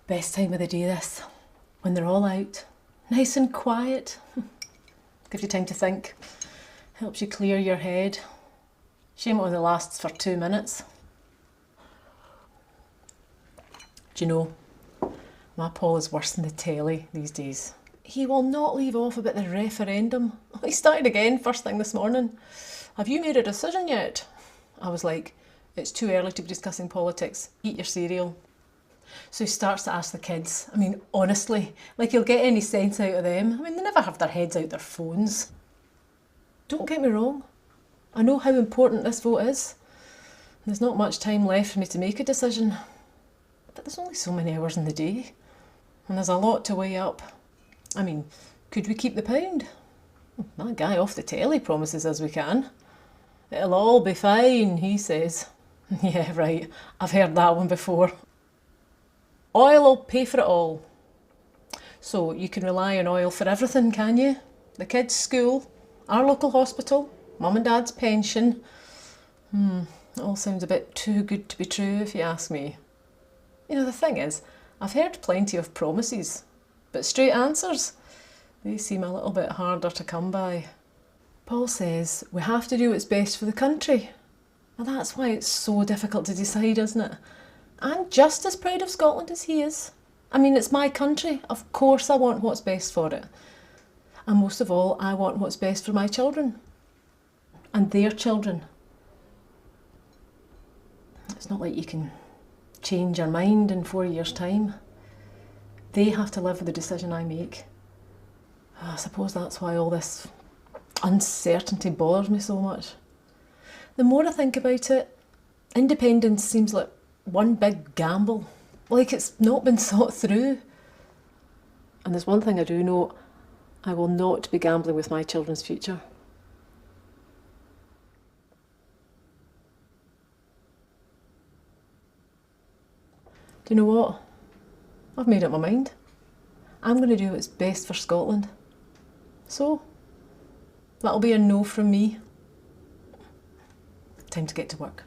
Best time of the day this, when they're all out, nice and quiet. Gives you time to think, helps you clear your head. Shame it only lasts for 2 minutes. Do you know, my Paul is worse than the telly these days. He will not leave off about the referendum. He started again first thing this morning. Have you made a decision yet? I was like, it's too early to be discussing politics. Eat your cereal. So he starts to ask the kids. I mean, honestly, like he'll get any sense out of them. I mean, they never have their heads out their phones. Don't get me wrong. I know how important this vote is. There's not much time left for me to make a decision. But there's only so many hours in the day. And there's a lot to weigh up. I mean, could we keep the pound? That guy off the telly promises us we can. It'll all be fine, he says. Yeah, right. I've heard that one before. Oil will pay for it all. So you can rely on oil for everything, can you? The kids' school, our local hospital, mum and dad's pension. It all sounds a bit too good to be true if you ask me. You know, the thing is, I've heard plenty of promises, but straight answers, they seem a little bit harder to come by. Paul says we have to do what's best for the country. And that's why it's so difficult to decide, isn't it? I'm just as proud of Scotland as he is. I mean, it's my country. Of course I want what's best for it. And most of all, I want what's best for my children. And their children. It's not like you can change your mind in 4 years' time. They have to live with the decision I make. I suppose that's why all this uncertainty bothers me so much. The more I think about it, independence seems like one big gamble, like it's not been thought through. And there's one thing I do know, I will not be gambling with my children's future. Do you know what? I've made up my mind. I'm going to do what's best for Scotland. So, that'll be a no from me. Time to get to work.